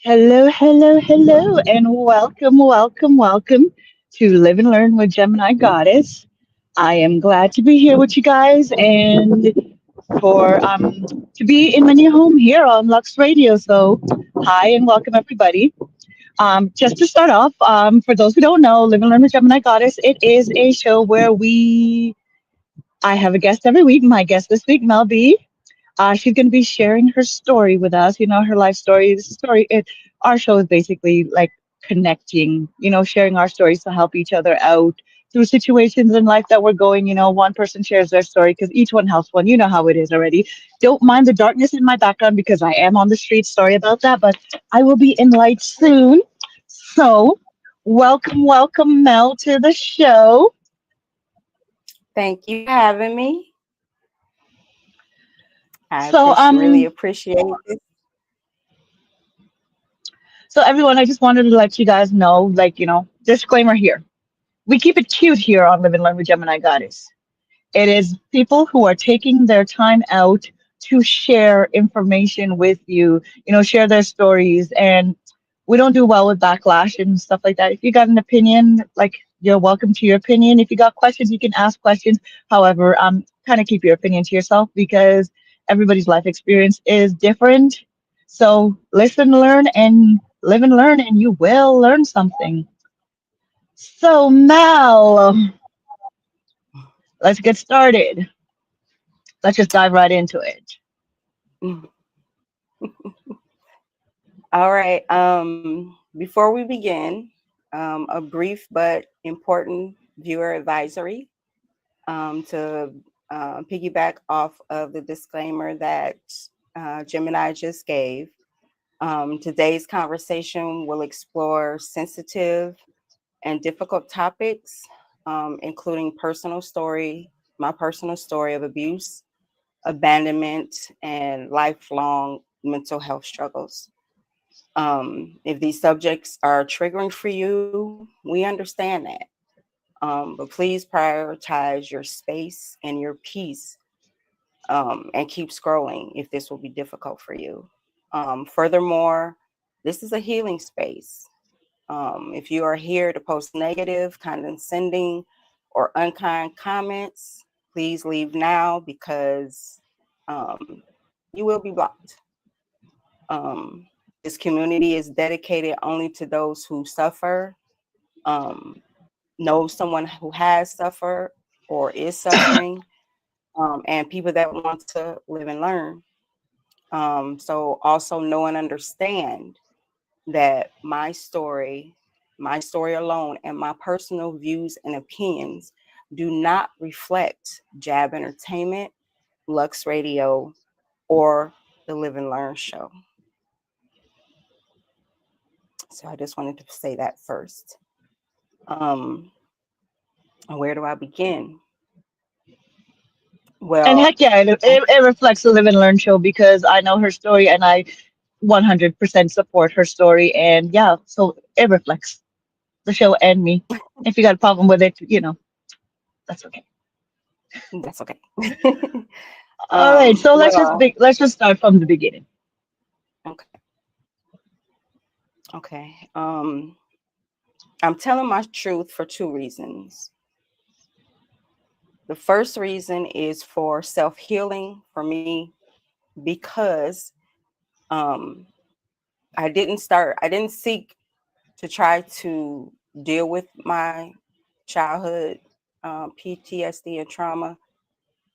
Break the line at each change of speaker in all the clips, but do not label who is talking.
Hello, hello, hello, and welcome, welcome, welcome to Live and Learn with Gemini Goddess. I am glad to be here with you guys and for to be in my new home here on Lux Radio. So, hi and welcome everybody. Just to start off, for those who don't know, Live and Learn with Gemini Goddess, it is a show where I have a guest every week. My guest this week, Mel B. She's going to be sharing her story with us, her life story. Our show is basically like connecting, sharing our stories to help each other out through situations in life that we're going. One person shares their story because each one helps one. You know how it is already. Don't mind the darkness in my background because I am on the street. Sorry about that, but I will be in light soon. So, welcome, welcome, Mel, to the show.
Thank you for having me. I
So,
really appreciate it.
so everyone, I just wanted to let you guys know, disclaimer here. We keep it cute here on Live and Learn with Gemini Goddess. It is people who are taking their time out to share information with you, share their stories. And we don't do well with backlash and stuff like that. If you got an opinion, you're welcome to your opinion. If you got questions, you can ask questions. However, kind of keep your opinion to yourself because everybody's life experience is different. So listen, learn, and live and learn, and you will learn something. So, Mel, let's get started. Let's just dive right into it.
All right. Before we begin, a brief but important viewer advisory to piggyback off of the disclaimer that Gemini just gave. Today's conversation will explore sensitive and difficult topics, including my personal story of abuse, abandonment, and lifelong mental health struggles. If these subjects are triggering for you, we understand that. But please prioritize your space and your peace, and keep scrolling if this will be difficult for you. Furthermore, this is a healing space. If you are here to post negative, condescending, or unkind comments, please leave now because you will be blocked. This community is dedicated only to those who suffer, um, know someone who has suffered or is suffering, and people that want to live and learn. So also know and understand that my story alone, and my personal views and opinions do not reflect J.A.B Entertainment, Lux Radio, or the Live and Learn show. So I just wanted to say that first. Um, where do I begin?
And
Well,
heck yeah, it reflects the Live and Learn show because I know her story and I 100% support her story. And yeah, so it reflects the show and me. If you got a problem with it, that's okay.
that's okay.
All right, so
Well,
let's just start from the beginning.
okay, okay. I'm telling my truth for two reasons. The first reason is for self-healing for me because um, I didn't seek to try to deal with my childhood PTSD and trauma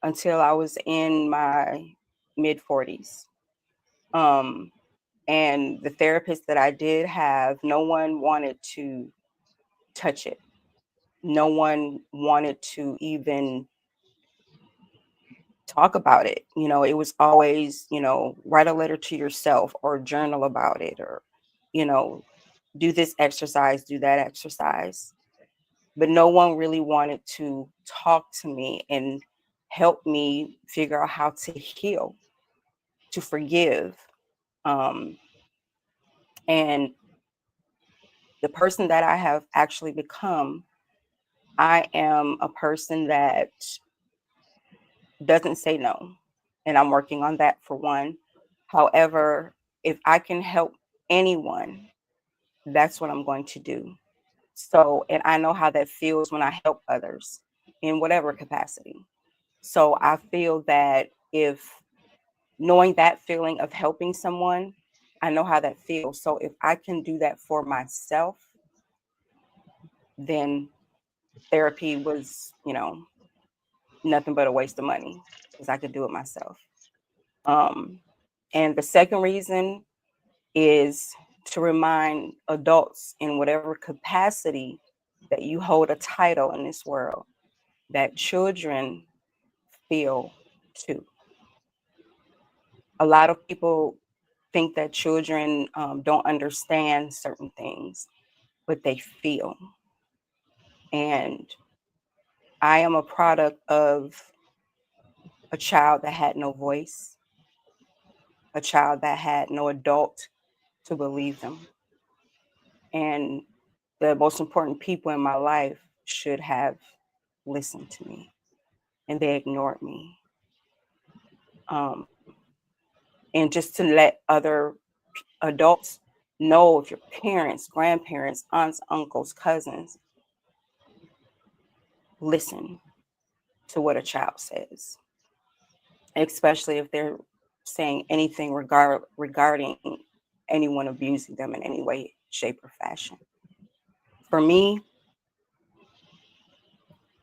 until I was in my mid 40s. Um, and the therapist that I did have, no one wanted to touch it. No one wanted to even talk about it. It was always, write a letter to yourself or journal about it, or, you know, do this exercise, do that exercise. But no one really wanted to talk to me and help me figure out how to heal, to forgive. Um, and the person that I have actually become, I am a person that doesn't say no. And I'm working on that for one. However, if I can help anyone, that's what I'm going to do. So, and I know how that feels when I help others in whatever capacity. So I feel that if knowing that feeling of helping someone, I know how that feels. So if I can do that for myself, then therapy was, nothing but a waste of money because I could do it myself. Um, and the second reason is to remind adults in whatever capacity that you hold a title in this world that children feel too. A lot of people think that children don't understand certain things, but they feel. And I am a product of a child that had no voice, a child that had no adult to believe them. And the most important people in my life should have listened to me, and they ignored me. Um, and just to let other adults know, if your parents, grandparents, aunts, uncles, cousins, listen to what a child says, especially if they're saying anything regarding anyone abusing them in any way, shape, or fashion. For me,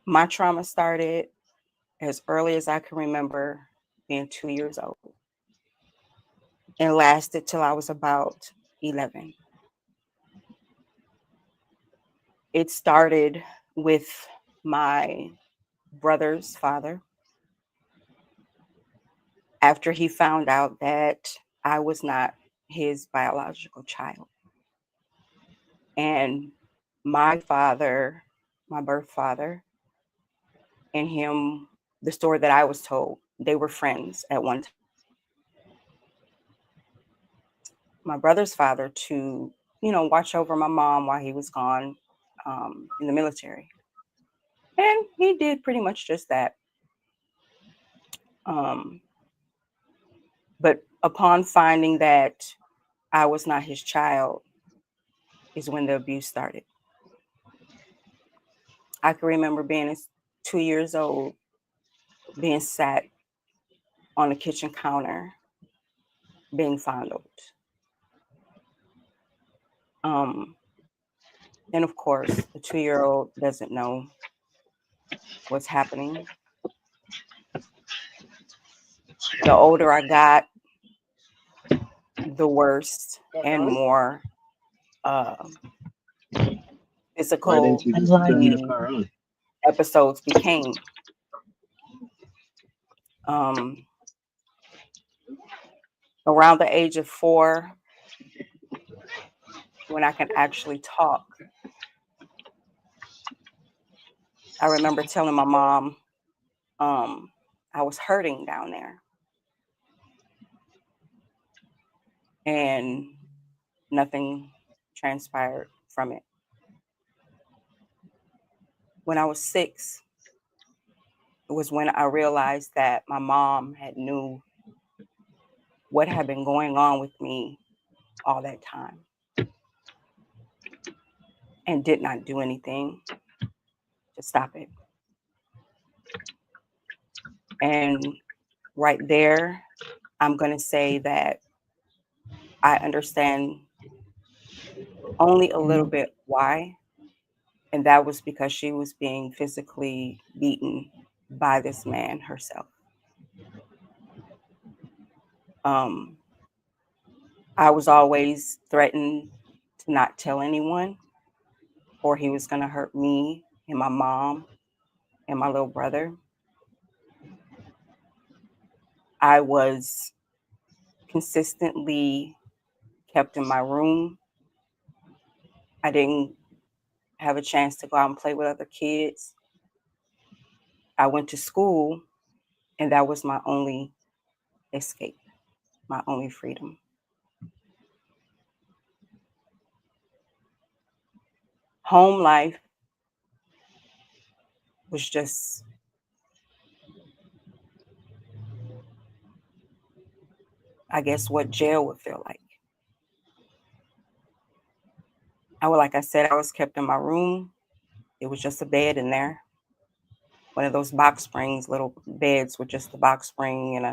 my trauma started as early as I can remember, being 2 years old, and lasted till I was about 11. It started with my brother's father after he found out that I was not his biological child. And my father, my birth father, and him, the story that I was told, they were friends at one time. My brother's father to, watch over my mom while he was gone in the military. And he did pretty much just that. Um, but upon finding that I was not his child is when the abuse started. I can remember being 2 years old, being sat on the kitchen counter, being fondled. Um, and of course, a 2-year old doesn't know what's happening. The older I got, the worse and more uh,
Why didn't
physical
you just turn the
the
car on?
episodes became. Um, Around the age of 4, when I can actually talk, I remember telling my mom I was hurting down there, and nothing transpired from it. When I was 6, it was when I realized that my mom had knew what had been going on with me all that time and did not do anything to stop it. And right there, I'm going to say that I understand only a little bit why. And that was because she was being physically beaten by this man herself. Um, I was always threatened to not tell anyone, or he was going to hurt me and my mom and my little brother. I was consistently kept in my room. I didn't have a chance to go out and play with other kids. I went to school, and that was my only escape, my only freedom. Home life was just, I guess, what jail would feel like. like I said, I was kept in my room. It was just a bed in there, one of those box springs, little beds with just the box spring and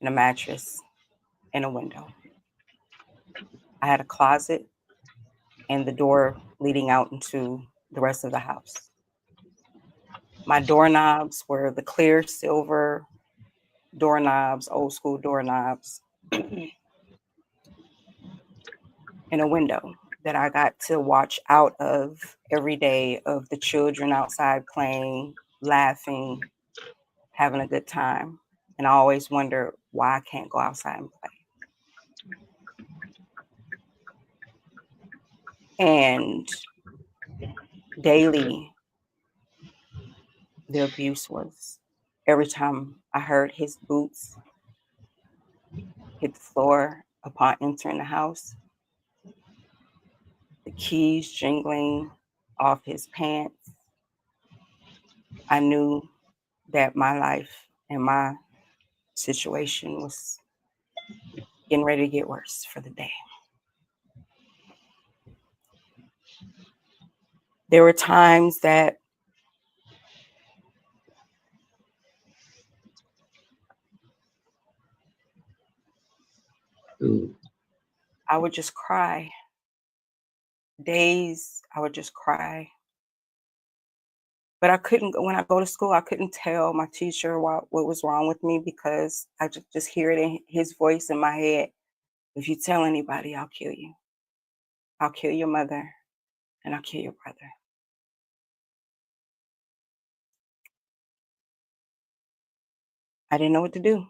a mattress and a window. I had a closet and the door leading out into the rest of the house. My doorknobs were the clear silver doorknobs, old school doorknobs, and a window that I got to watch out of every day of the children outside playing, laughing, having a good time. And I always wonder why I can't go outside and play. And daily, the abuse was every time I heard his boots hit the floor upon entering the house, the keys jingling off his pants, I knew that my life and my situation was getting ready to get worse for the day. There were times that I would just cry. Days I would just cry. But I couldn't, when I go to school, I couldn't tell my teacher what was wrong with me because I just hear it in his voice in my head. If you tell anybody, I'll kill you. I'll kill your mother and I'll kill your brother. I didn't know what to do.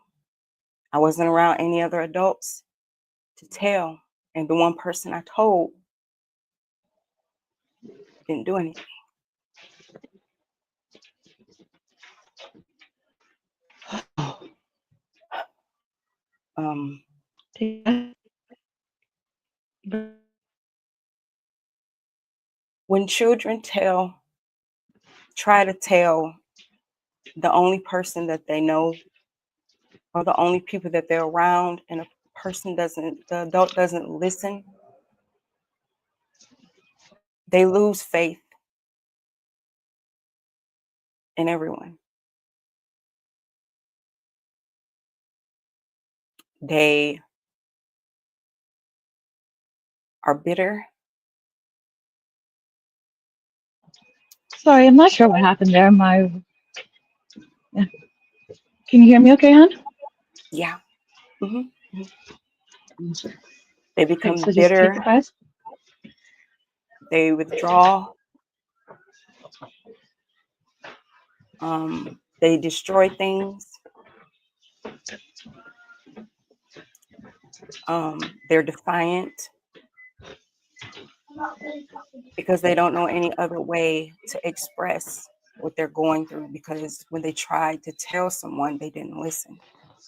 I wasn't around any other adults to tell. And the one person I told didn't do anything. Um, when children try to tell the only person that they know or the only people that they're around, and the adult doesn't listen, they lose faith in everyone. They are bitter.
Sorry, I'm not sure what happened there. My, yeah. Can you hear me okay, hon?
Yeah. hmm They
Okay,
become
so just take
bitter.
the class.
They withdraw. They destroy things. They're defiant because they don't know any other way to express what they're going through, because when they tried to tell someone, they didn't listen.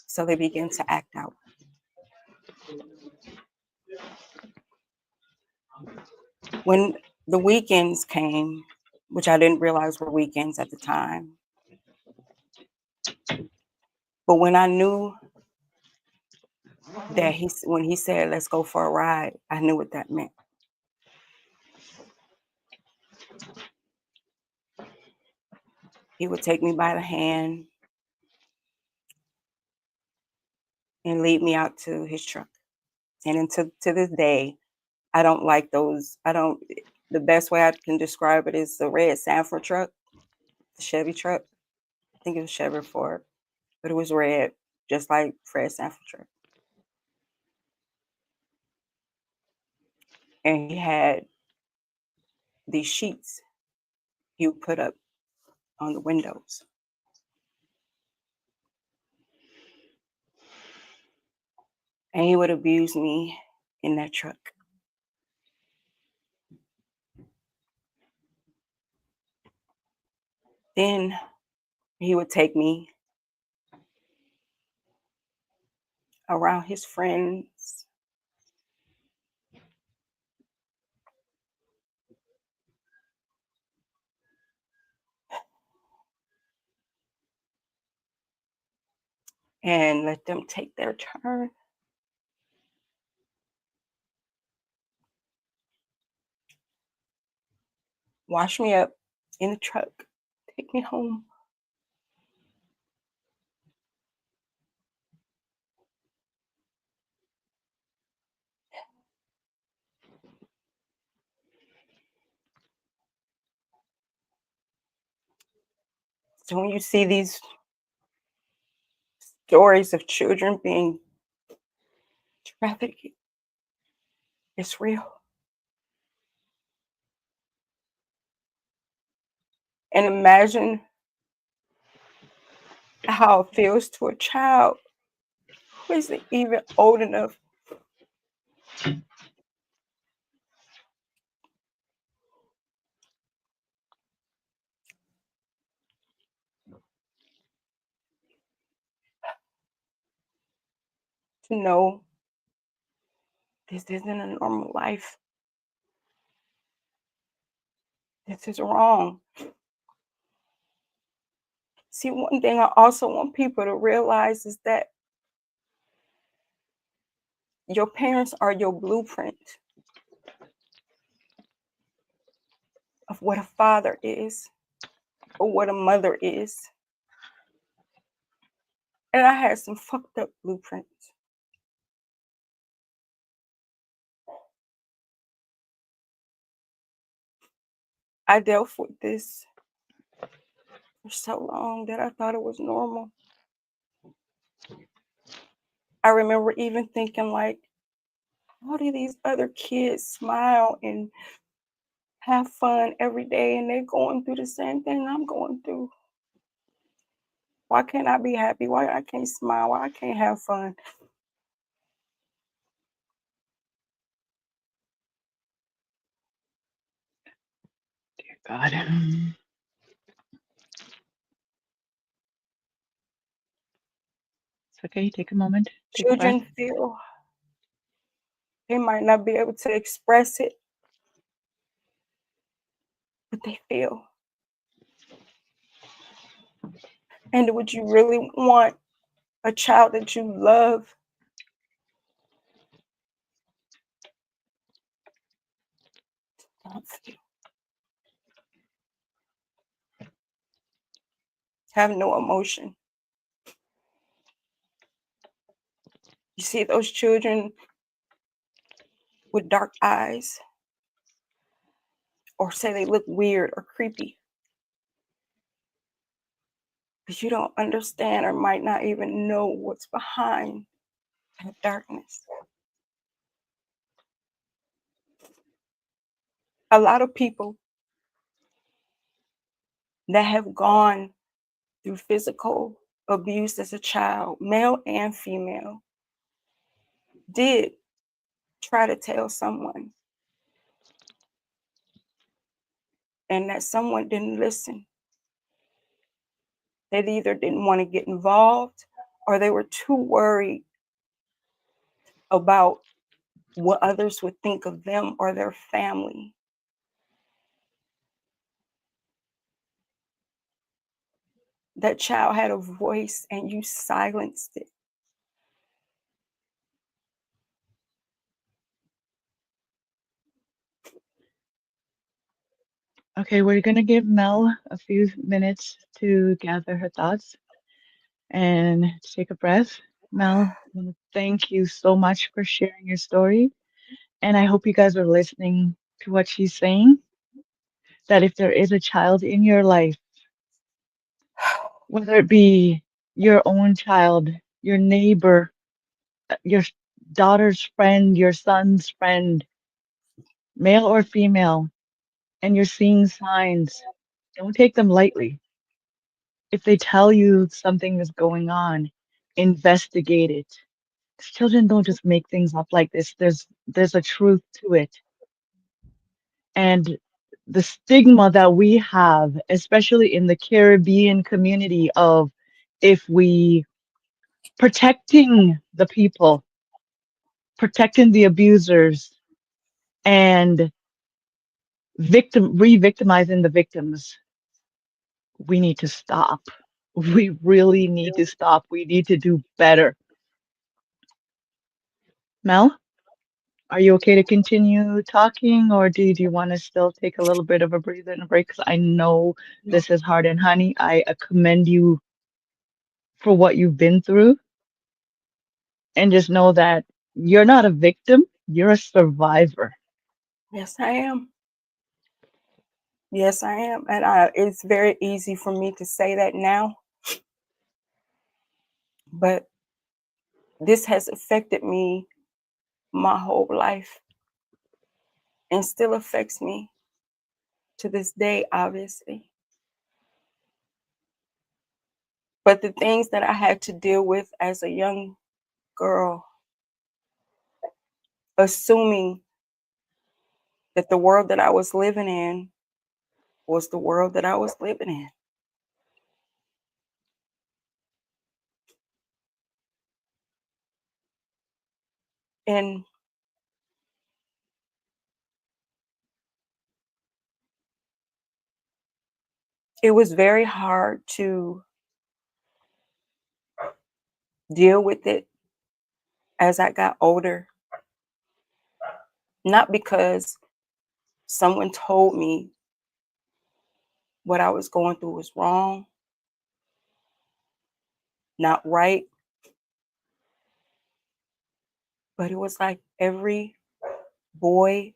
So they begin to act out. When the weekends came, which I didn't realize were weekends at the time, but when I knew that when he said, "Let's go for a ride," I knew what that meant. He would take me by the hand and lead me out to his truck. And to this day, I don't like those. I don't. The best way I can describe it is the red Sanford truck, the Chevy truck. I think it was Chevy Ford, but it was red, just like Fred Sanford truck. And he had these sheets he would put up on the windows. And he would abuse me in that truck. Then he would take me around his friends. And let them take their turn. Wash me up in the truck. Take me home. So when you see these stories of children being trafficked, it's real. And imagine how it feels to a child who isn't even old enough to know this isn't a normal life. This is wrong. See, one thing I also want people to realize is that your parents are your blueprint of what a father is or what a mother is. And I had some fucked up blueprints. I dealt with this for so long that I thought it was normal. I remember even thinking like, how do these other kids smile and have fun every day and they're going through the same thing I'm going through? Why can't I be happy? Why I can't smile? Why I can't have fun?
Dear God. It's okay. Take a moment. Take a breath.
Children feel they might not be able to express it, but they feel. And would you really want a child that you love not feel, have no emotion? You see those children with dark eyes, or say they look weird or creepy, because you don't understand or might not even know what's behind that darkness. A lot of people that have gone through physical abuse as a child, male and female, did try to tell someone, and that someone didn't listen. They either didn't want to get involved or they were too worried about what others would think of them or their family. That child had a voice and you silenced it.
Okay, we're gonna give Mel a few minutes to gather her thoughts and take a breath. Mel, I want to thank you so much for sharing your story. And I hope you guys are listening to what she's saying, that if there is a child in your life, whether it be your own child, your neighbor, your daughter's friend, your son's friend, male or female, and you're seeing signs, don't take them lightly. If they tell you something is going on, investigate it. Children don't just make things up like this. There's a truth to it. And the stigma that we have, especially in the Caribbean community of if we protecting the people, protecting the abusers, and re-victimizing the victims, we need to stop. We really need to stop. We need to do better. Mel? Are you okay to continue talking, or do you want to still take a little bit of a breather and a break? Because I know
No.
this is hard, and honey, I commend you for what you've been through, and just know that you're not a victim, you're a survivor.
Yes, I am. Yes, I am. And it's very easy for me to say that now, but this has affected me my whole life and still affects me to this day, obviously. But the things that I had to deal with as a young girl, assuming that the world that I was living in was the world that I was living in. And it was very hard to deal with it as I got older, not because someone told me what I was going through was wrong, not right, but it was like every boy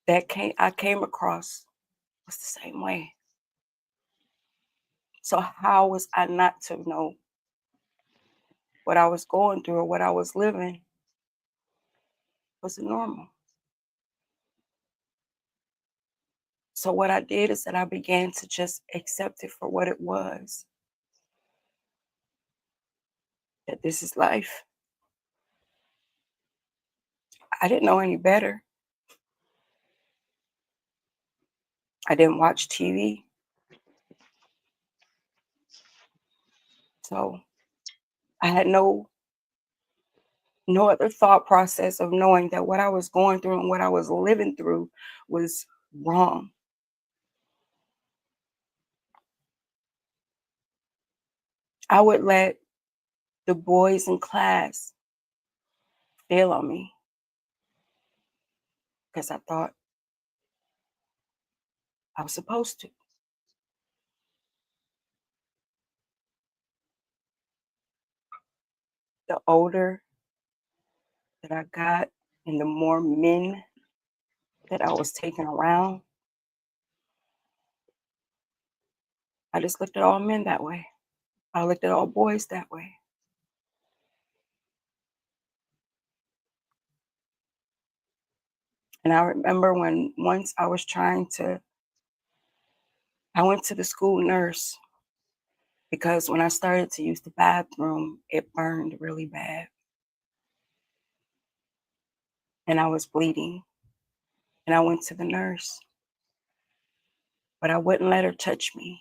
that I came across was the same way. So how was I not to know what I was going through or what I was living was normal? So what I did is that I began to just accept it for what it was. That this is life. I didn't know any better. I didn't watch TV. So I had no other thought process of knowing that what I was going through and what I was living through was wrong. I would let the boys in class fail on me because I thought I was supposed to. The older that I got and the more men that I was taking around, I just looked at all men that way. I looked at all boys that way. And I remember when once I went to the school nurse because when I started to use the bathroom, it burned really bad and I was bleeding. And I went to the nurse, but I wouldn't let her touch me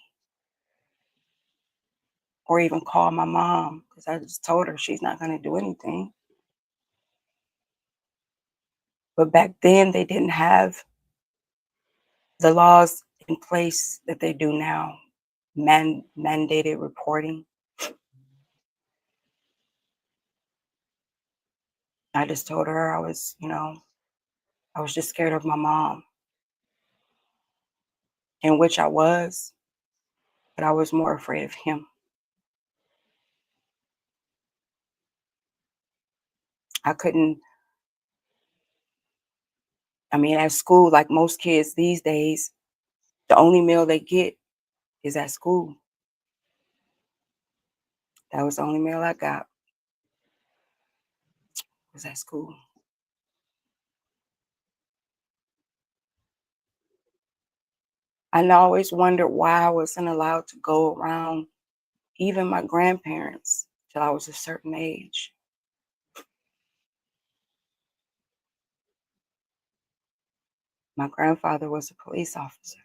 or even call my mom because I just told her she's not going to do anything. But back then, they didn't have the laws in place that they do now, mandated reporting. I just told her I was just scared of my mom, in which I was, but I was more afraid of him. I couldn't, I mean, at school, like most kids these days, the only meal they get is at school. That was the only meal I got was at school. I always wondered why I wasn't allowed to go around even my grandparents till I was a certain age. My grandfather was a police officer.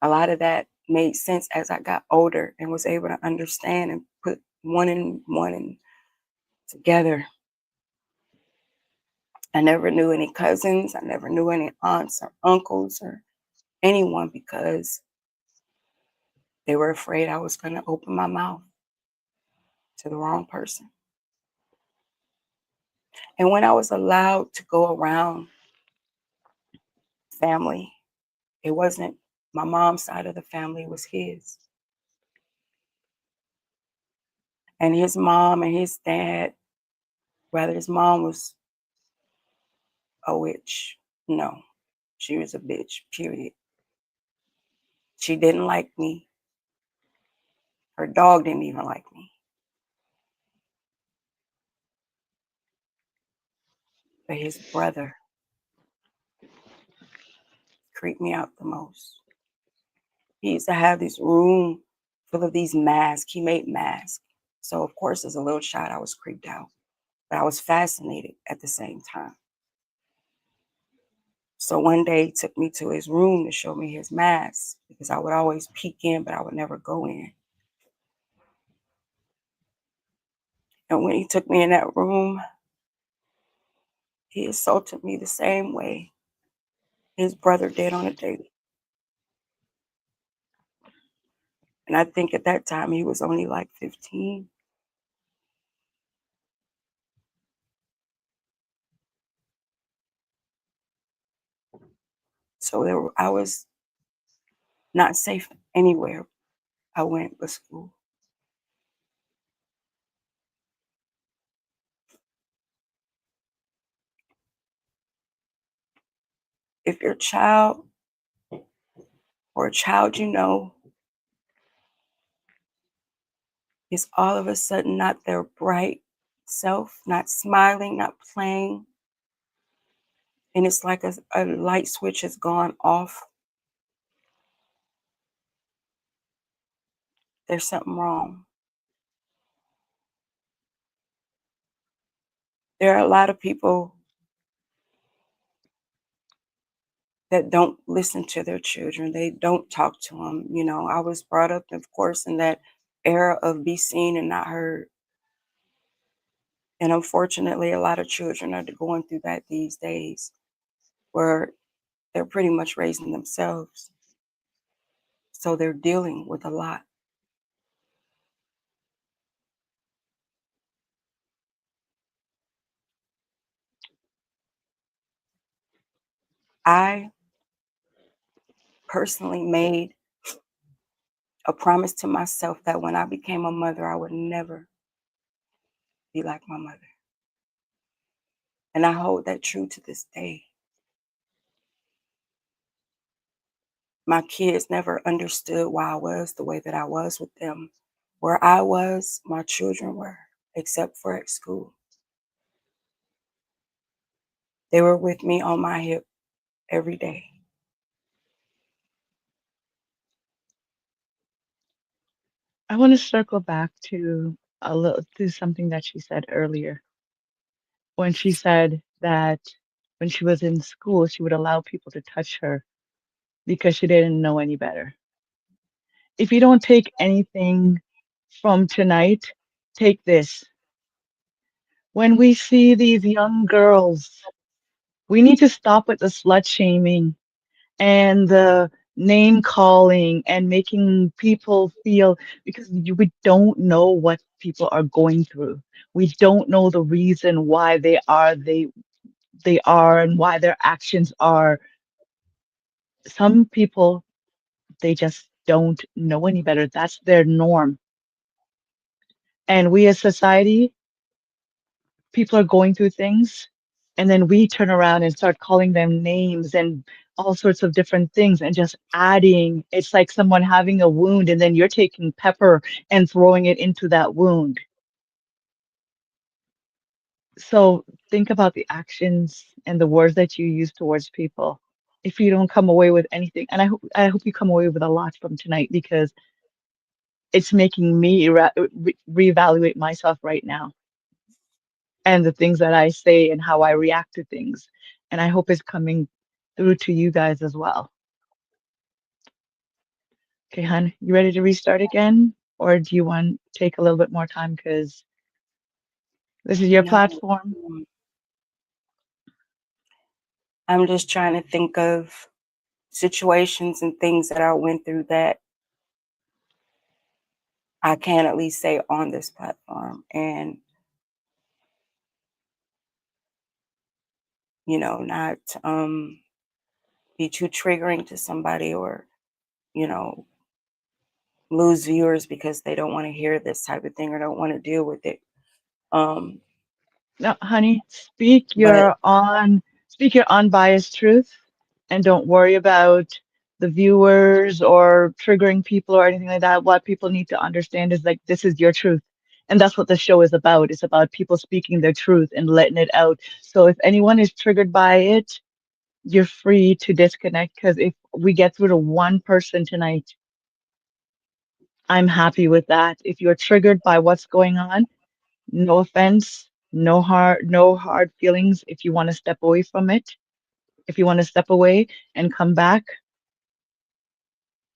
A lot of that made sense as I got older and was able to understand and put one and together. I never knew any cousins. I never knew any aunts or uncles or anyone because They were afraid I was going to open my mouth to the wrong person. And when I was allowed to go around family, it wasn't my mom's side of the family, it was his. And his mom and his dad, rather, his mom was a witch. No, she was a bitch, period. She didn't like me. Her dog didn't even like me. But his brother creeped me out the most. He used to have this room full of these masks. He made masks. So, of course, as a little child, I was creeped out, but I was fascinated at the same time. So one day he took me to his room to show me his mask because I would always peek in, but I would never go in. And when he took me in that room, he assaulted me the same way his brother did on a daily. And I think at that time he was only like 15. So I was not safe anywhere I went but school. If your child or a child you know is all of a sudden not their bright self, not smiling, not playing, and it's like a light switch has gone off, there's something wrong. There are a lot of people that don't listen to their children. They don't talk to them. You know, I was brought up, of course, in that era of be seen and not heard. And unfortunately, a lot of children are going through that these days where they're pretty much raising themselves. So they're dealing with a lot. I personally made a promise to myself that when I became a mother, I would never be like my mother. And I hold that true to this day. My kids never understood why I was the way that I was with them. Where I was, my children were, except for at school. They were with me on my hip every day.
I want to circle back to a little to something that she said earlier when she said that when she was in school, she would allow people to touch her because she didn't know any better. If you don't take anything from tonight, take this. When we see these young girls, we need to stop with the slut shaming and the name calling and making people feel because we don't know what people are going through. We don't know the reason why they are and why their actions are. Some people they just don't know any better. That's their norm. And we as society, people are going through things, and then we turn around and start calling them names and all sorts of different things and just adding. It's like someone having a wound, and then you're taking pepper and throwing it into that wound. So think about the actions and the words that you use towards people. If you don't come away with anything, and I hope you come away with a lot from tonight because it's making me reevaluate myself right now and the things that I say and how I react to things. And I hope it's coming through to you guys as well. Okay, hon, you ready to restart again? Or do you want to take a little bit more time because this is your
No,
platform?
um, I'm just trying to think of situations and things that I went through that I can at least say on this platform, and not be too triggering to somebody, or you know lose viewers because they don't want to hear this type of thing or don't want to deal with it. Um,
No, honey,
but
speak your unbiased truth and don't worry about the viewers or triggering people or anything like that. What people need to understand is like this is your truth. And that's what the show is about. It's about people speaking their truth and letting it out. So if anyone is triggered by it, you're free to disconnect because if we get through to one person tonight, I'm happy with that. If you're triggered by what's going on, no offense, no hard feelings. If you want to step away from it, if you want to step away and come back,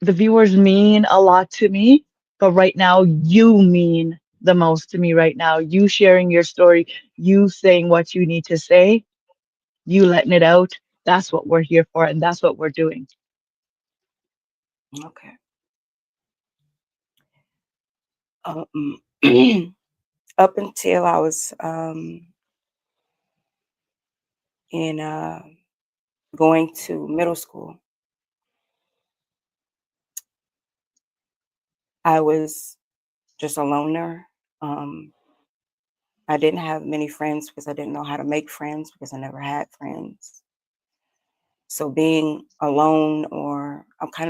the viewers mean a lot to me, but right now you mean the most to me right now. You sharing your story, you saying what you need to say, you letting it out. That's what we're here for, and that's what we're doing.
okay. Um, up until I was in going to middle school, I was just a loner. Um, I didn't have many friends because I didn't know how to make friends because I never had friends. So being alone, or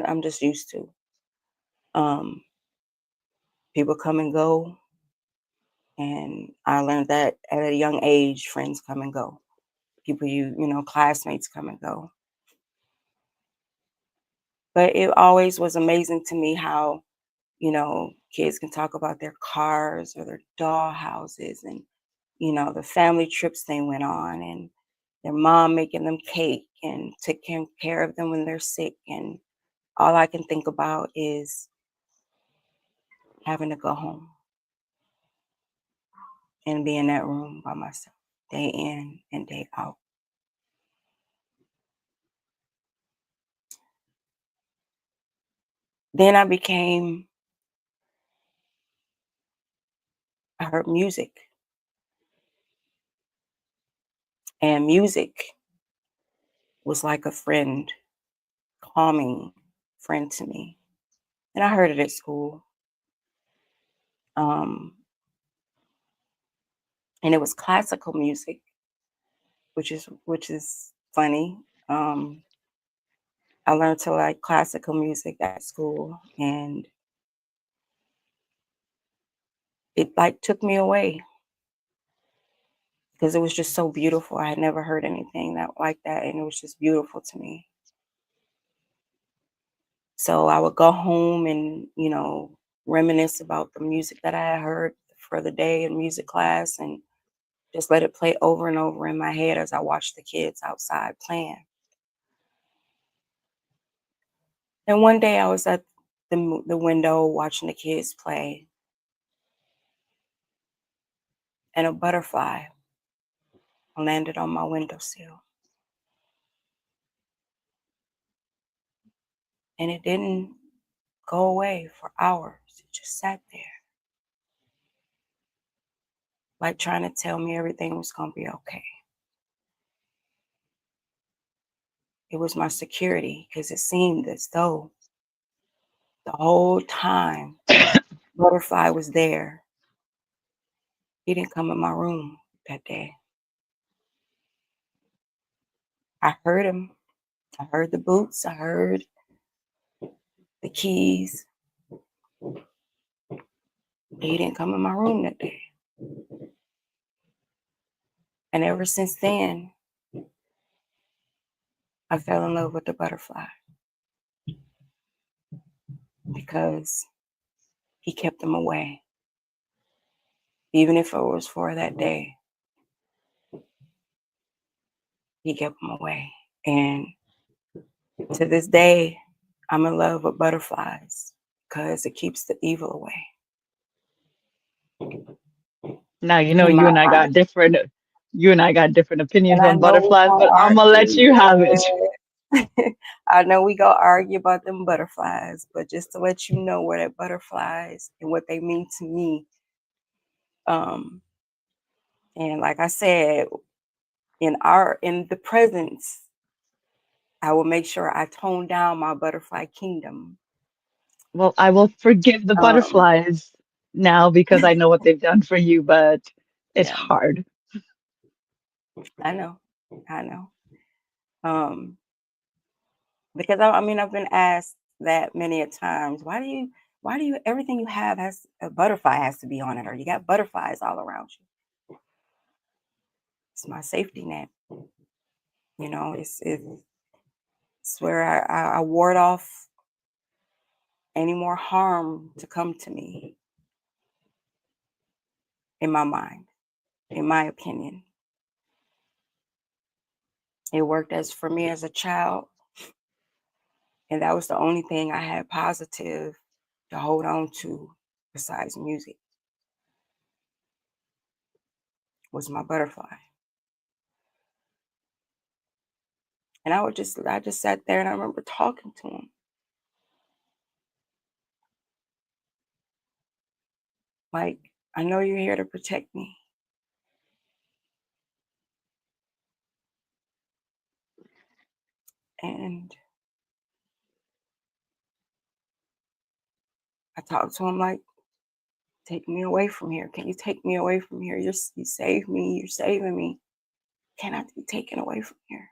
I'm just used to um, people come and go, and I learned that at a young age, friends come and go. People classmates come and go. But it always was amazing to me how kids can talk about their cars or their doll houses, and the family trips they went on, and their mom making them cake and taking care of them when they're sick. And all I can think about is having to go home and be in that room by myself day in and day out. Then I heard music, and music was like a friend, calming friend to me. And I heard it at school. Um, and it was classical music, which is funny. Um, I learned to like classical music at school, and it like took me away because it was just so beautiful. I had never heard anything that like that, and it was just beautiful to me. So I would go home and reminisce about the music that I had heard for the day in music class, and just let it play over and over in my head as I watched the kids outside playing. And one day I was at the window watching the kids play, and a butterfly landed on my windowsill. And it didn't go away for hours. It just sat there, like trying to tell me everything was going to be okay. It was my security because it seemed as though the whole time butterfly was there. He didn't come in my room that day. I heard him. I heard the boots. I heard the keys. He didn't come in my room that day. And ever since then, I fell in love with the butterfly because he kept them away. Even if it was for that day, he kept them away. And to this day, I'm in love with butterflies because it keeps the evil away.
Now,
In my mind.
you and I got different
And
opinions
I
on
know we're
butterflies,
gonna
but I'm gonna let
argue.
you have it.
I know we gonna argue about them butterflies, but just to let you know what that butterflies and what they mean to me. Um, and like I said, in the presence, I will make sure I tone down my butterfly kingdom.
Well, I will forgive the
Um,
butterflies now because I know what they've done for you, but it's
yeah,
hard.
I know, I know. Um, because I mean, I've been asked that many a times. Why do you, everything you have has a butterfly has to be on it, or you got butterflies all around you? It's my safety net. You know, it's where I ward off any more harm to come to me, in my mind, in my opinion. It worked as for me as a child, and that was the only thing I had positive to hold on to besides music was my butterfly. And I just sat there and I remember talking to him. Like, I know you're here to protect me. And I talked to him like, take me away from here. Can you take me away from here? You saved me. You're saving me. Cannot be taken away from here.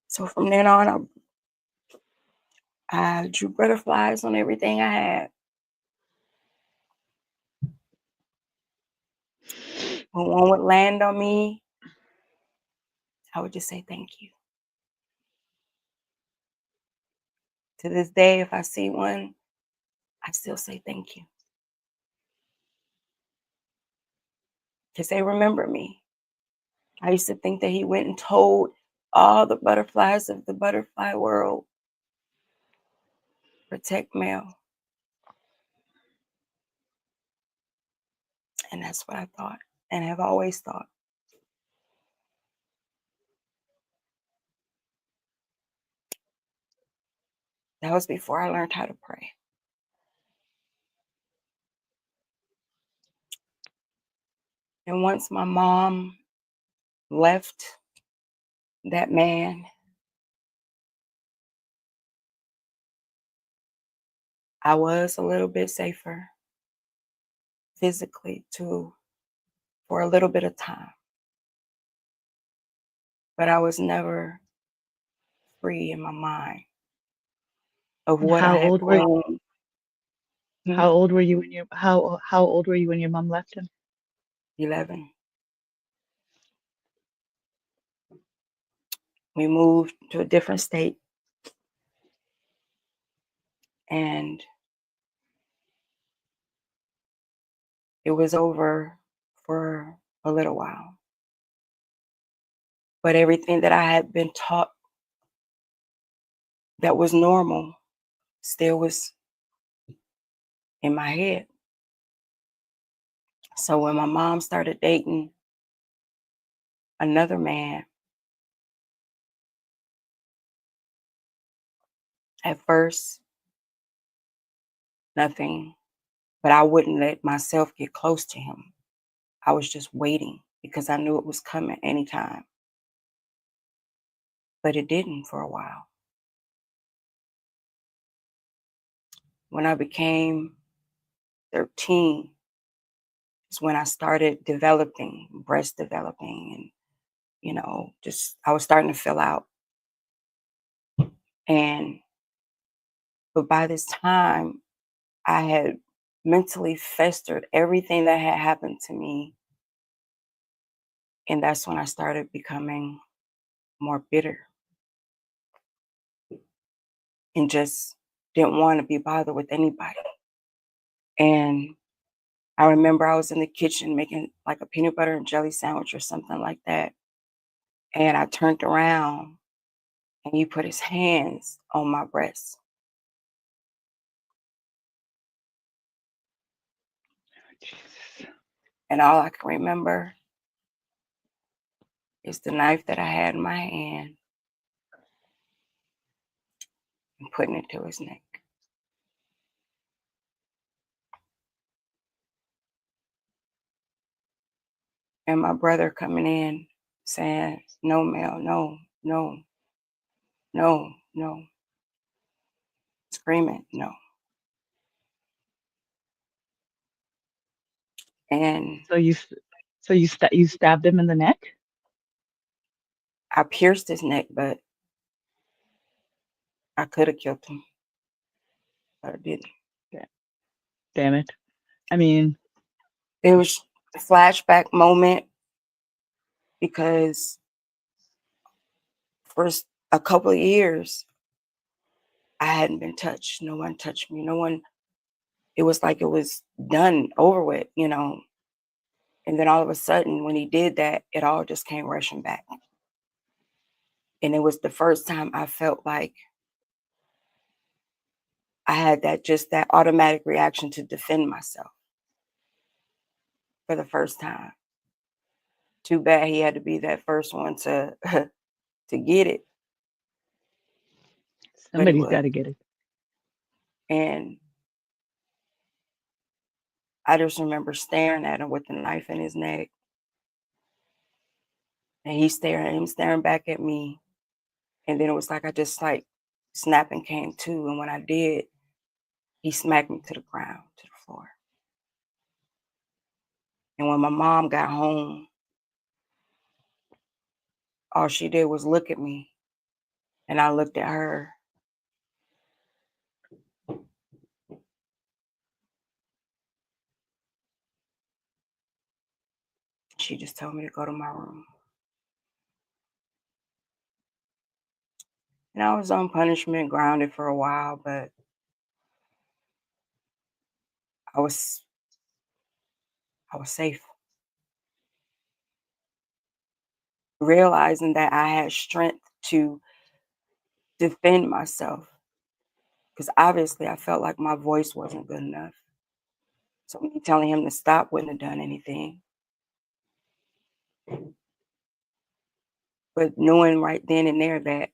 So from then on, I drew butterflies on everything I had. When one would land on me, I would just say thank you. To this day, if I see one, I still say thank you. Because they remember me. I used to think that he went and told all the butterflies of the butterfly world, protect Mel. And that's what I thought and have always thought. That was before I learned how to pray. And once my mom left that man, I was a little bit safer physically too for a little bit of time. But I was never free in my mind of
And
what I had grown. Hmm?
how old were you when how old were you when your mom left him?
11. We moved to a different state and it was over for a little while. But everything that I had been taught that was normal still was in my head. So when my mom started dating another man, at first, nothing, but I wouldn't let myself get close to him. I was just waiting because I knew it was coming anytime. But it didn't for a while. When I became 13 is when I started developing, breast developing, and, just I was starting to fill out. And, but by this time, I had mentally festered everything that had happened to me. And that's when I started becoming more bitter and just didn't want to be bothered with anybody. And I remember I was in the kitchen making like a peanut butter and jelly sandwich or something like that. And I turned around and he put his hands on my breast. And all I can remember is the knife that I had in my hand and putting it to his neck. And my brother coming in saying, "No, Mel, no, no, no, no," screaming, "No." And
So you stabbed him in the neck?
I pierced his neck, but I could have killed him, but I didn't.
Da- Damn it. I mean,
It was a flashback moment because for a couple of years, I hadn't been touched. No one touched me. No one, it was like it was done, over with. And then all of a sudden, when he did that, it all just came rushing back. And it was the first time I felt like I had that automatic reaction to defend myself for the first time. Too bad he had to be that first one to to get it, but he
somebody's
was.
got to get it.
And I just remember staring at him with the knife in his neck, and him staring back at me. And then it was like I just like snapped and came to. And when I did, he smacked me to the ground, to the floor. And when my mom got home, all she did was look at me, and I looked at her. She just told me to go to my room. And I was on punishment, grounded for a while, but I was I was safe, realizing that I had strength to defend myself. Because obviously I felt like my voice wasn't good enough. So me telling him to stop wouldn't have done anything. But knowing right then and there that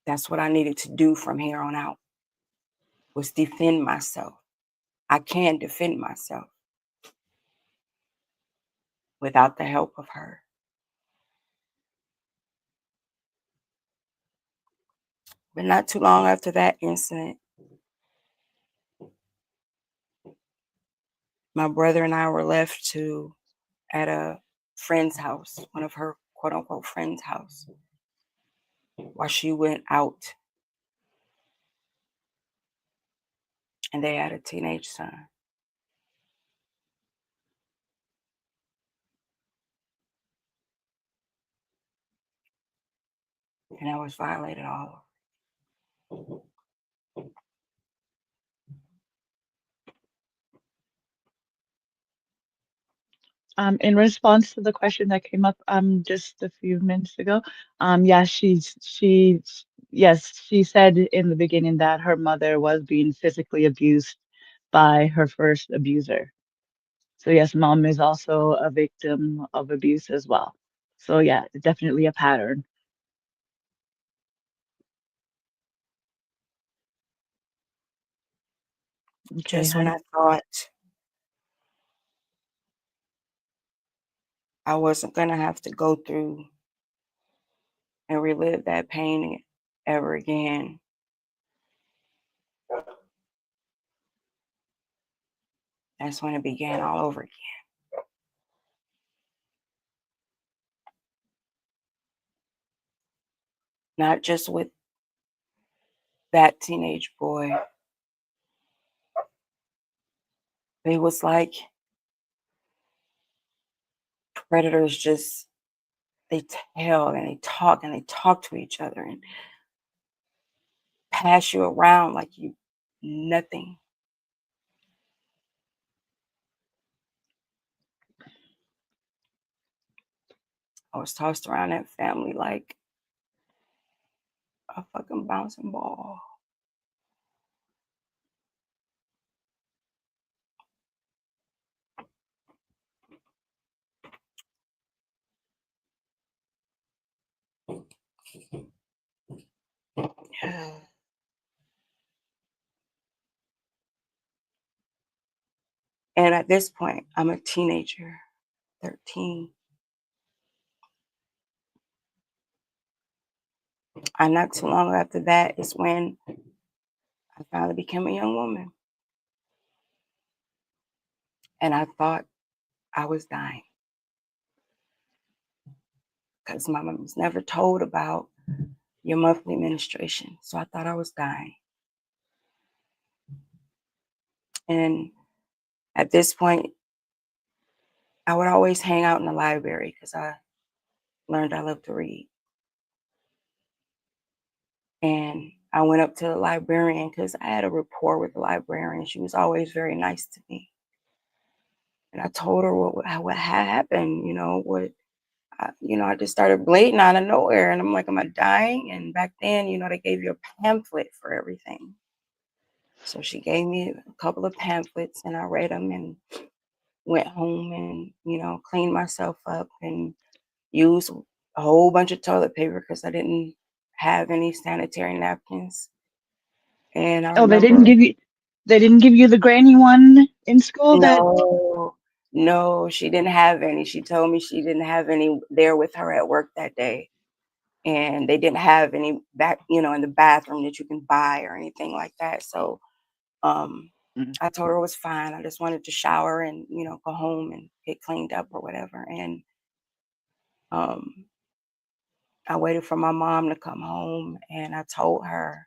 that's what I needed to do from here on out was defend myself. I can defend myself without the help of her. But not too long after that incident, my brother and I were left to at a friend's house, one of her quote unquote friend's house, while she went out and they had a teenage son. And I was violated all over.
In response to the question that came up just a few minutes ago, yeah, yes, she said in the beginning that her mother was being physically abused by her first abuser. So yes, mom is also a victim of abuse as well. So yeah, definitely a pattern. Okay,
Just when
honey.
I thought I wasn't going to have to go through and relive that pain ever again, that's when it began all over again. Not just with that teenage boy, it was like predators just, they tell and they talk to each other and pass you around like you nothing. I was tossed around that family like a fucking bouncing ball. And at this point, I'm a teenager, 13. And not too long after that is when I finally became a young woman. And I thought I was dying because my mom was never told about your monthly menstruation. So I thought I was dying. And at this point, I would always hang out in the library because I learned I love to read. And I went up to the librarian because I had a rapport with the librarian. She was always very nice to me. And I told her what had happened, I just started bleeding out of nowhere. And I'm like, am I dying? And back then, they gave you a pamphlet for everything. So she gave me a couple of pamphlets and I read them and went home and, cleaned myself up and used a whole bunch of toilet paper because I didn't have any sanitary napkins. And I
Oh,
remember,
they didn't give you the granny one in school that
no, no, she didn't have any. She told me she didn't have any there with her at work that day. And they didn't have any back, in the bathroom that you can buy or anything like that. So um,
Mm.
I told her it was fine. I just wanted to shower and, go home and get cleaned up or whatever. And um, I waited for my mom to come home and I told her,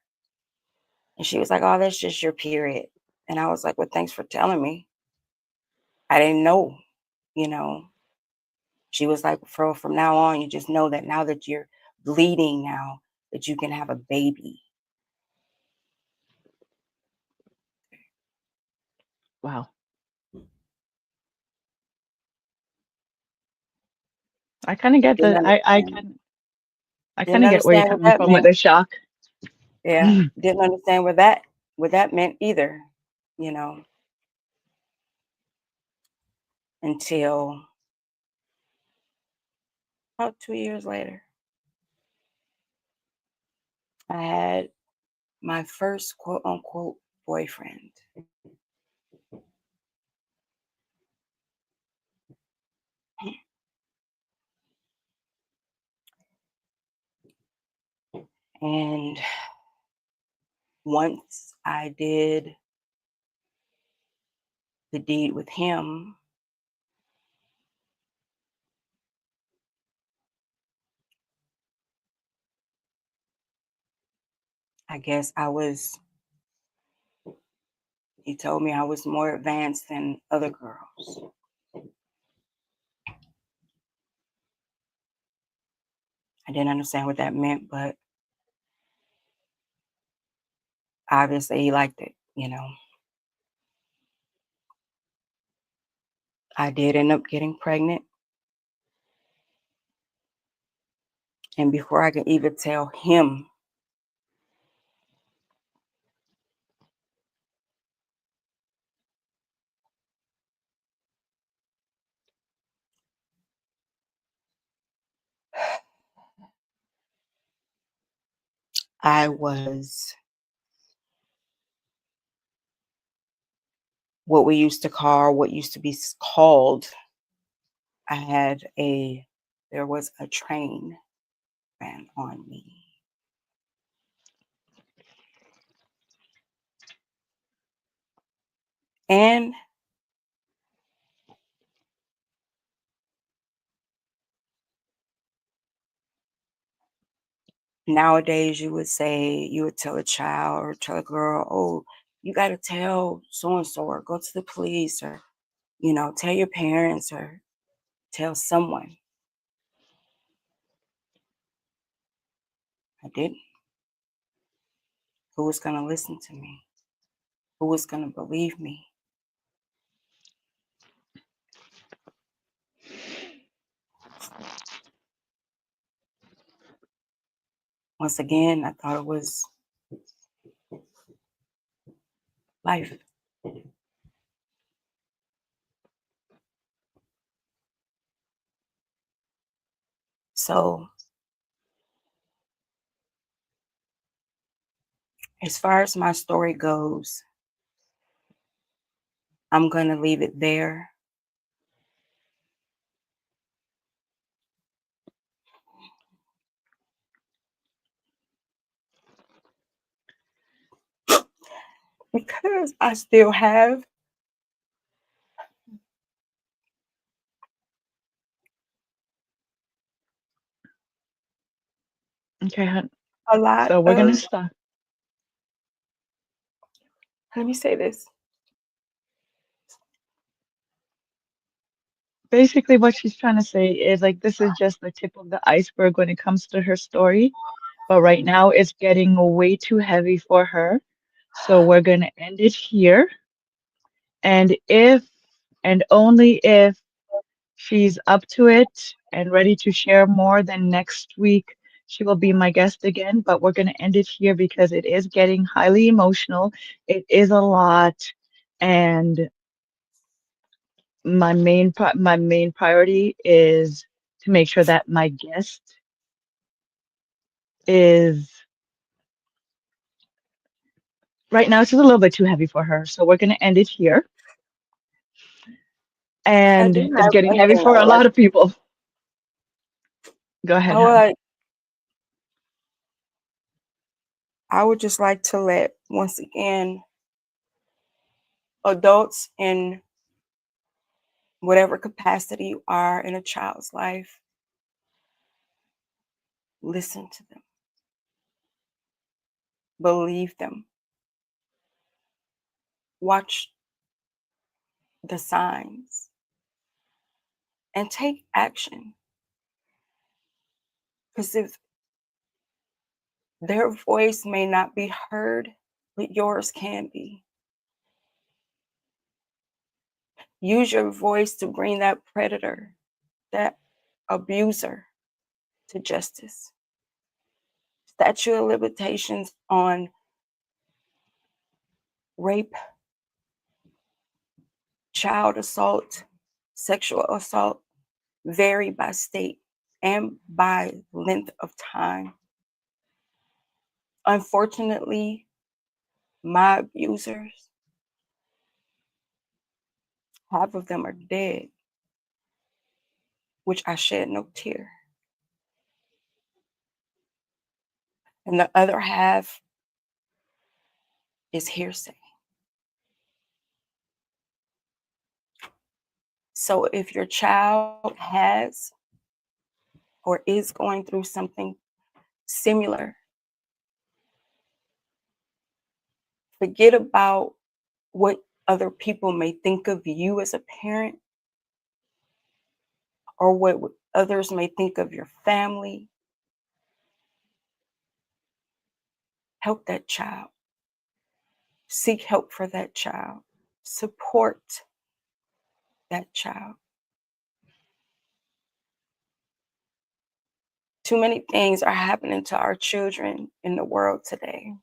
and she was like, "Oh, that's just your period." And I was like, "Well, thanks for telling me. I didn't know, you know." She was like, From now on, you just know that now that you're bleeding now, that you can have a baby."
wow. I kind of get
Didn't
the
understand.
I kind
Didn't
of get where you're
understand what
coming
that
from with
meant.
the shock.
Yeah, didn't understand what that meant either, you know, until about 2 years later. I had my first quote unquote boyfriend. And once I did the deed with him, I guess he told me I was more advanced than other girls. I didn't understand what that meant, but obviously he liked it. I did end up getting pregnant. And before I could even tell him, I was what used to be called, I had there was a train ran on me. And nowadays, you would tell a child or tell a girl, oh, you got to tell so and so, or go to the police, or, tell your parents, or tell someone. I didn't. Who was going to listen to me? Who was going to believe me? Once again, I thought it was life. So As far as my story goes, I'm going to leave it there. Because I still have
Okay, hun.
a lot
So we're
of,
gonna stop.
let me say this,
Basically, what she's trying to say is like this is just the tip of the iceberg when it comes to her story. But right now, it's getting way too heavy for her. So we're gonna end it here. And if and only if she's up to it and ready to share more, then next week she will be my guest again. But we're gonna end it here because it is getting highly emotional. It is a lot, and my main priority is to make sure that my guest is right now it's just a little bit too heavy for her. So we're gonna end it here.
I do
And it's
have
getting
one
heavy
thing
for a lot of people. Go ahead,
I would
hon.
like, I would just like to let, once again, adults in whatever capacity you are in a child's life, listen to them, believe them, watch the signs, and take action. Because if their voice may not be heard, but yours can be. Use your voice to bring that predator, that abuser to justice. Statute of limitations on rape, child assault, sexual assault vary by state and by length of time. Unfortunately, my abusers, half of them are dead, which I shed no tear. And the other half is hearsay. So if your child has or is going through something similar, forget about what other people may think of you as a parent or what others may think of your family. Help that child. Seek help for that child. Support that child. Too many things are happening to our children in the world today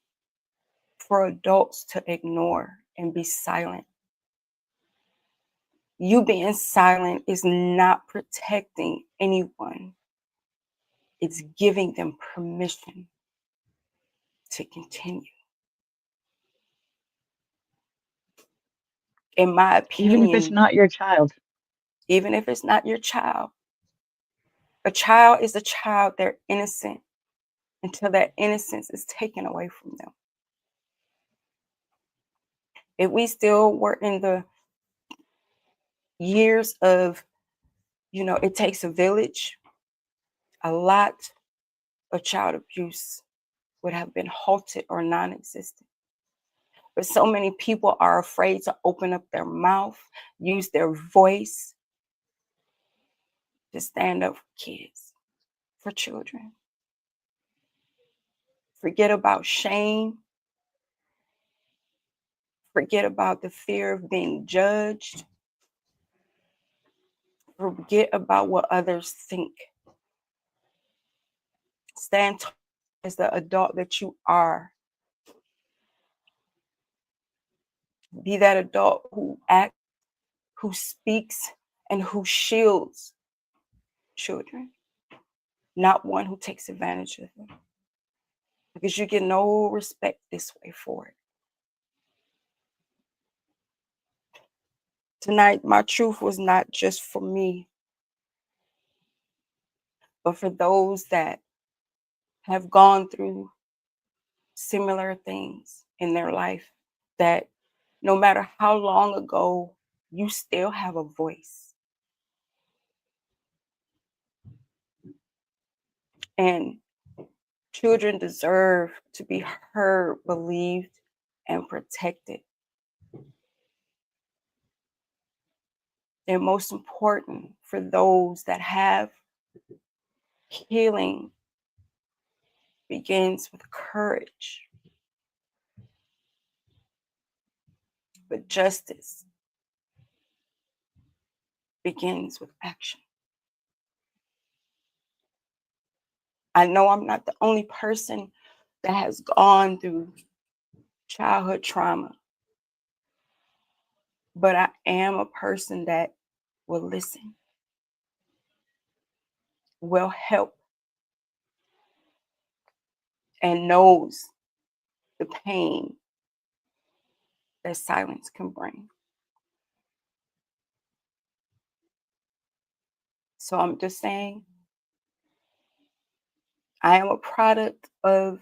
for adults to ignore and be silent. You being silent is not protecting anyone, it's giving them permission to continue. In my
Even if it's
opinion,
not your child.
even if it's not your child, a child is a child, they're innocent until that innocence is taken away from them. If we still were in the years of, it takes a village, a lot of child abuse would have been halted or non existent. But so many people are afraid to open up their mouth, use their voice to stand up for kids, for children. Forget about shame. Forget about the fear of being judged. Forget about what others think. Stand tall as the adult that you are. Be that adult who acts, who speaks, and who shields children, not one who takes advantage of them. because you get no respect this way for it. Tonight, my truth was not just for me, but for those that have gone through similar things in their life, that no matter how long ago, you still have a voice. And children deserve to be heard, believed, and protected. And most important, for those that have healing begins with courage, but justice begins with action. I know I'm not the only person that has gone through childhood trauma, but I am a person that will listen, will help, and knows the pain that silence can bring. So I'm just saying, I am a product of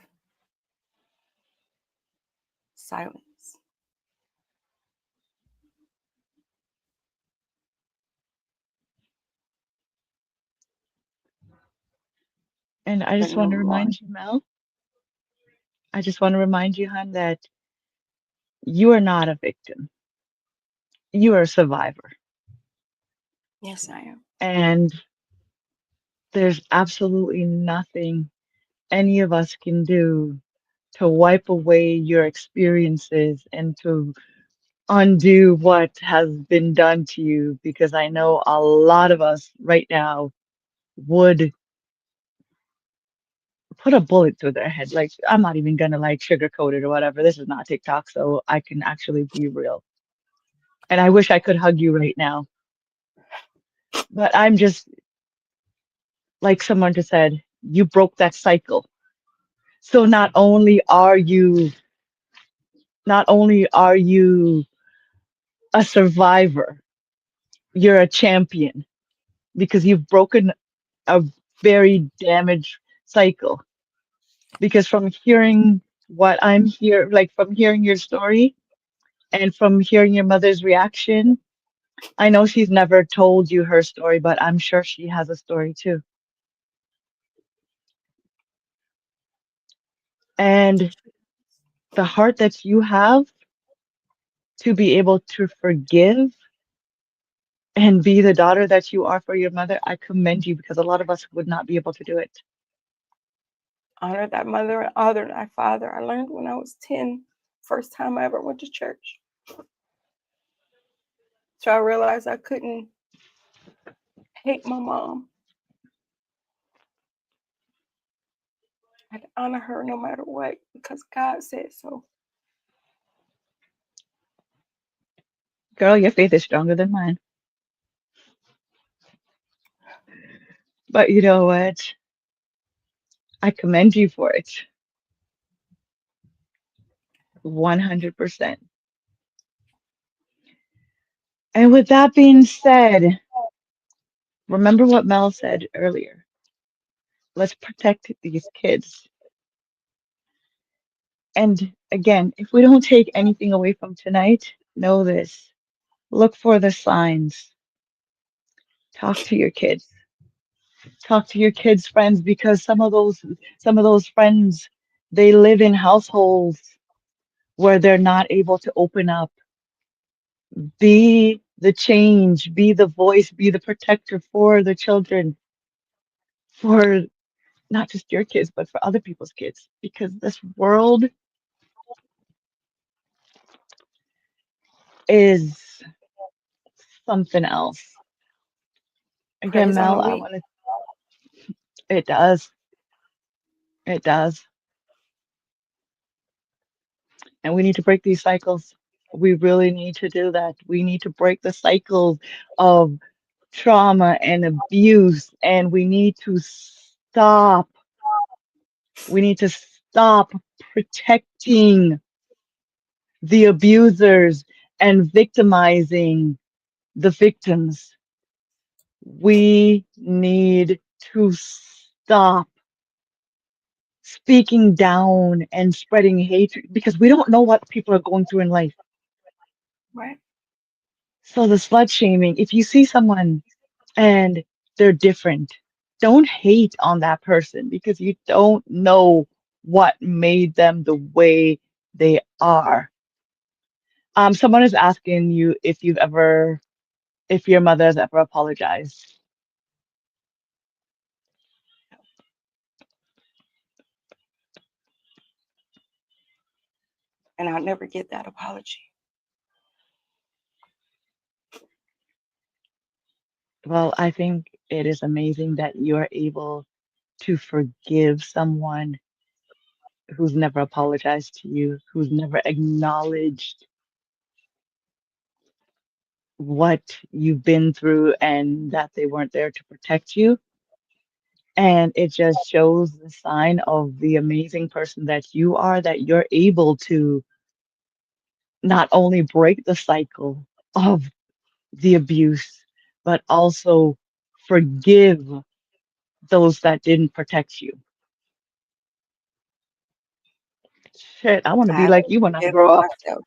silence.
And I
But
just want
no
to
more.
remind you, Mel, I just want to remind you, hon, that you are not a victim. You are a survivor.
Yes, I am.
And there's absolutely nothing any of us can do to wipe away your experiences and to undo what has been done to you, because I know a lot of us right now would put a bullet through their head. Like, I'm not even gonna like sugarcoat it or whatever. This is not TikTok, so I can actually be real. And I wish I could hug you right now. But I'm just like someone just said, you broke that cycle. So not only are you a survivor, you're a champion because you've broken a very damaged cycle. Because from hearing what I'm here, like from hearing your story and from hearing your mother's reaction, I know she's never told you her story, but I'm sure she has a story too. And the heart that you have to be able to forgive and be the daughter that you are for your mother, I commend you because a lot of us would not be able to do it.
Honor thy mother and honor thy father. I learned when I was 10, first time I ever went to church. So I realized I couldn't hate my mom. I had to honor her no matter what because God said so.
Girl, your faith is stronger than mine. But you know what? I commend you for it. 100%. And with that being said, remember what Mel said earlier. Let's protect these kids. And again, if we don't take anything away from tonight, know this. Look for the signs. Talk to your kids. Talk to your kids' friends because some of those friends, they live in households where they're not able to open up. Be the change, be the voice, be the protector for the children, for not just your kids, but for other people's kids, because this world is something else. Again,
Praise on the
Mel, I
weak.
want to, it does, it does. And we need to break these cycles. We really need to do that. We need to break the cycles of trauma and abuse, and we need to stop. We need to stop protecting the abusers and victimizing the victims. We need to stop speaking down and spreading hatred because we don't know what people are going through in life.
Right.
So the slut shaming, if you see someone and they're different, don't hate on that person because you don't know what made them the way they are. Someone is asking you if your mother has ever apologized.
And I'll never get that apology.
Well, I think it is amazing that you're able to forgive someone who's never apologized to you, who's never acknowledged what you've been through and that they weren't there to protect you. And it just shows the sign of the amazing person that you are, that you're able to not only break the cycle of the abuse, but also forgive those that didn't protect you. Shit, I want to
I
be
have
like
to
you when I
forgive
grow up.
myself.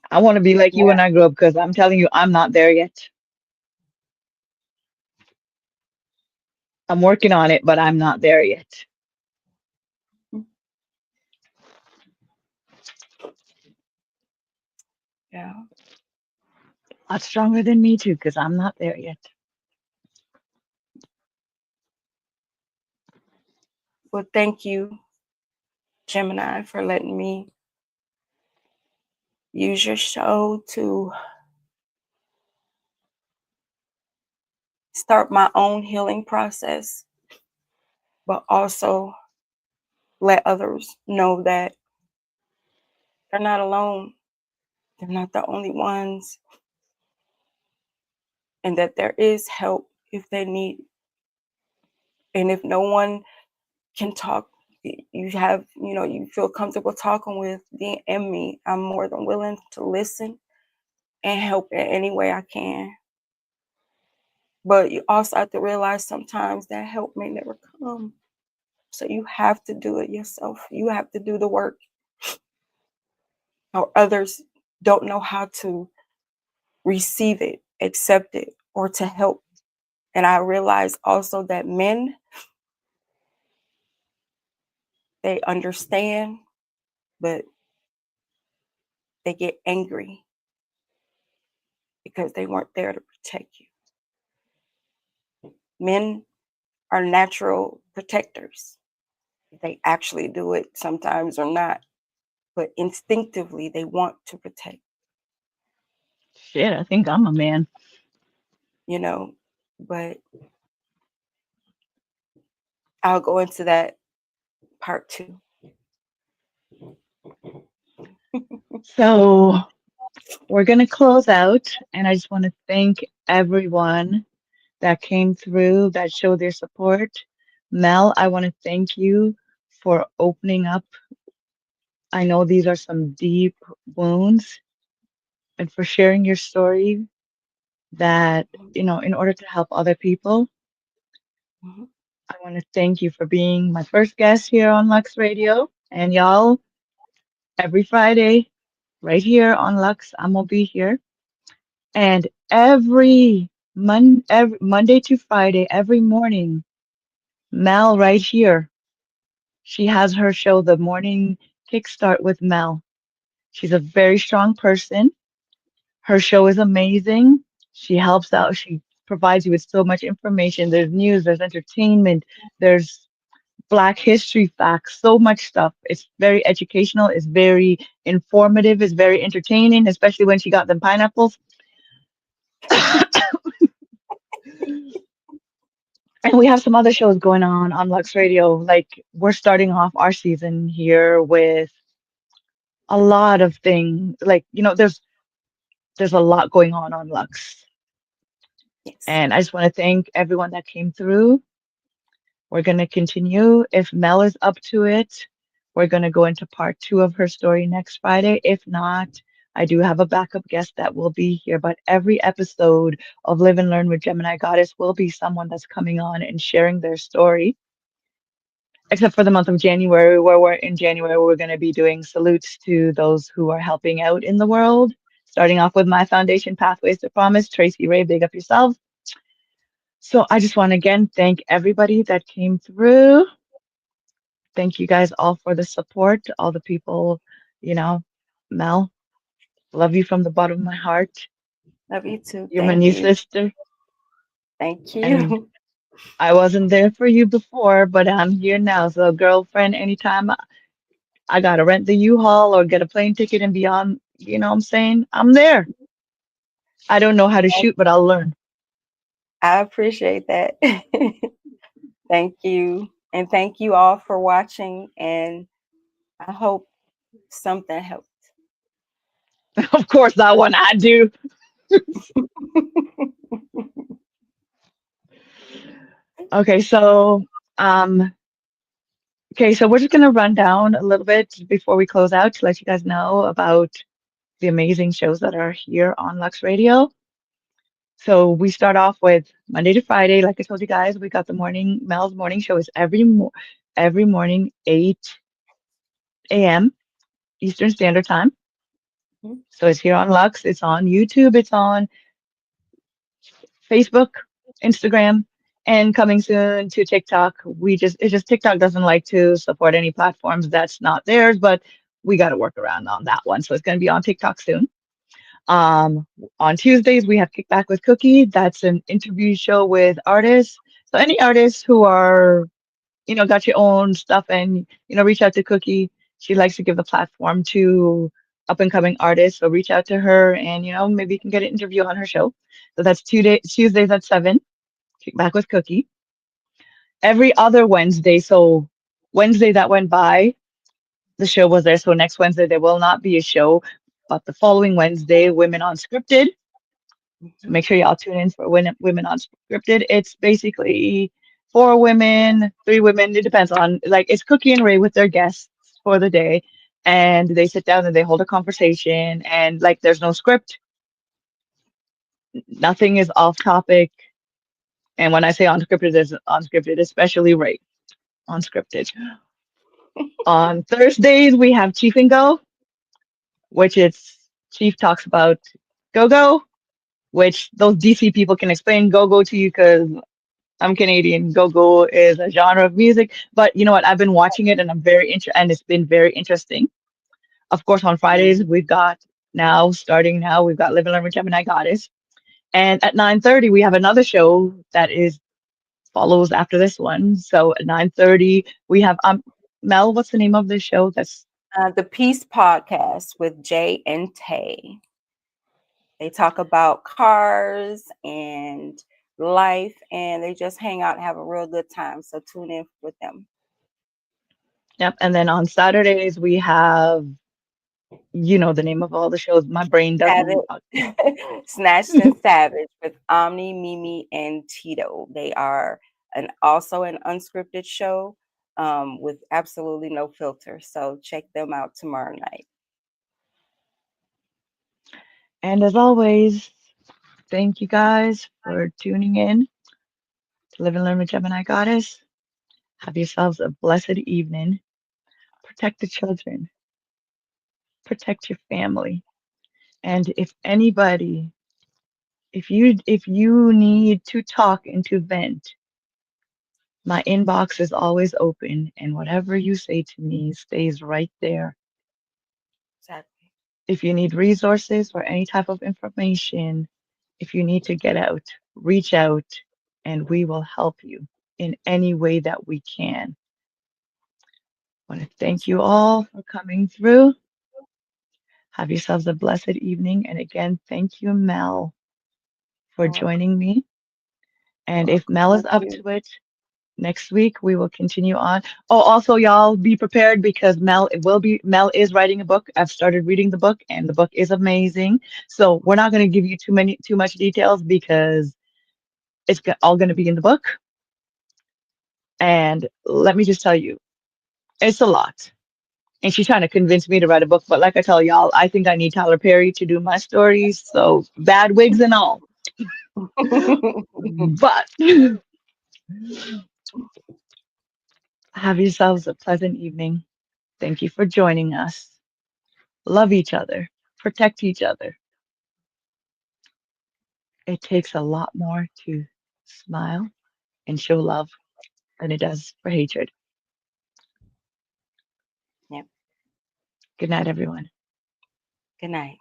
I want to be like you when
Yeah.
I grow up because I'm telling you, I'm not there yet. I'm working on it, but I'm not there yet.
Yeah.
A lot stronger than me too, because I'm not there yet.
Well, thank you, Gemini, for letting me use your show to start my own healing process, but also let others know that they're not alone. They're not the only ones, and that there is help if they need. And if no one can talk, you have, you feel comfortable talking with the and me, I'm more than willing to listen and help in any way I can. But you also have to realize sometimes that help may never come. So you have to do it yourself. You have to do the work, or others don't know how to receive it, accept it, or to help. And I realize also that men, they understand, but they get angry because they weren't there to protect you. Men are natural protectors. They actually do it sometimes or not, but instinctively they want to protect,
Shit, I think I'm a man.
you know. But I'll go into that part two.
So we're going to close out, and I just want to thank everyone that came through, that showed their support. Mel, I want to thank you for opening up. I know these are some deep wounds, and for sharing your story that, in order to help other people.
Mhm.
I want to thank you for being my first guest here on Lux Radio. And y'all, every Friday, right here on Lux, I'm gonna be here. And every Monday to Friday, every morning, Mel right here. She has her show, The Morning Kickstart with Mel. She's a very strong person. Her show is amazing. She helps out. She provides you with so much information. There's news, there's entertainment, there's Black history facts, so much stuff. It's very educational, it's very informative, it's very entertaining, especially when she got them pineapples. And we have some other shows going on Lux Radio. Like we're starting off our season here with a lot of things. Like, there's a lot going on Lux.
Yes.
And I just want to thank everyone that came through. We're going to continue. If Mel is up to it, we're going to go into part two of her story next Friday. If not, I do have a backup guest that will be here. But every episode of Live and Learn with Gemini Goddess will be someone that's coming on and sharing their story, except for the month of January, where we're in January, we're going to be doing salutes to those who are helping out in the world. Starting off with my foundation, Pathways to Promise, Tracy Ray, big up yourself. So I just want to again thank everybody that came through. Thank you guys all for the support, all the people, you know, Mel, love you from the bottom of my heart.
Love you too.
You're my
Thank
new
you.
sister,
Thank
and
you.
I wasn't there for you before, but I'm here now. So, girlfriend, anytime I gotta rent the U-Haul or get a plane ticket and beyond, you know what I'm saying? I'm there. I don't know how to shoot, but I'll learn.
I appreciate that. Thank you. And thank you all for watching. And I hope something helped.
Of course, that one I do. Okay, um, so we're just gonna run down a little bit before we close out to let you guys know about the amazing shows that are here on Lux Radio. So we start off with Monday to Friday. Like I told you guys, we got the morning, Mel's morning show is every morning, 8 a.m. Eastern Standard Time.
Mhm.
So it's here on Lux, it's on YouTube, it's on Facebook, Instagram, and coming soon to TikTok. It's just TikTok doesn't like to support any platforms that's not theirs, but we got to work around on that one. So it's going to be on TikTok soon. Um, on Tuesdays, we have Kickback with Cookie. That's an interview show with artists. So any artists who are, got your own stuff and, reach out to Cookie. She likes to give the platform to up and coming artists. So reach out to her and, maybe you can get an interview on her show. So that's Tuesdays at 7, Kickback with Cookie. Every other Wednesday, so Wednesday that went by, the show was there. So next Wednesday, there will not be a show. But the following Wednesday, Women Unscripted. So
Mhm.
make sure y'all tune in for Women Unscripted. It's basically four women, three women. It depends on, like, it's Cookie and Ray with their guests for the day. And they sit down and they hold a conversation. And, like, there's no script, nothing is off topic. And when I say unscripted, it's unscripted, especially Ray. Unscripted. On Thursdays, we have Chief and Go, which it's Chief talks about Go Go, which those DC people can explain Go Go to you because I'm Canadian. Go-go is a genre of music, but you know what? I've been watching it and and it's been very interesting. Of course, on Fridays starting now, we've got Live and Learn with Gemini Goddess, and at 9:30 we have another show that is follows after this one. So at 9:30 we have Mel. What's the name of the show? That's
The Peace Podcast with Jay and Tay. They talk about cars and life, and they just hang out and have a real good time. So tune in with them.
yep. And then on Saturdays we have the name of all the shows. My brain doesn't.
Savage, Snatched and Savage with Omni, Mimi, and Tito. They are also an unscripted show with absolutely no filter. So check them out tomorrow night.
And as always, thank you guys for tuning in to Live and Learn with Gemini Goddess. Have yourselves a blessed evening. Protect the children, protect your family. And if you need to talk and to vent, my inbox is always open and whatever you say to me stays right there.
Exactly.
If you need resources or any type of information, if you need to get out, reach out and we will help you in any way that we can. I want to thank
That's
you
right.
all for coming through. Have yourselves a blessed evening. And again, thank you, Mel, for
You're welcome.
joining me.
You're
And if
welcome.
Mel is
Thank
up
you.
to it, next week we will continue on. Oh, also, y'all be prepared because Mel is writing a book. I've started reading the book, and the book is amazing. So we're not going to give you too much details because all going to be in the book. And let me just tell you, it's a lot. And she's trying to convince me to write a book. But like I tell y'all, I think I need Tyler Perry to do my stories. So bad wigs and all. But have yourselves a pleasant evening. Thank you for joining us. Love each other. Protect each other. It takes a lot more to smile and show love than it does for hatred.
Yep.
Good night, everyone.
Good night.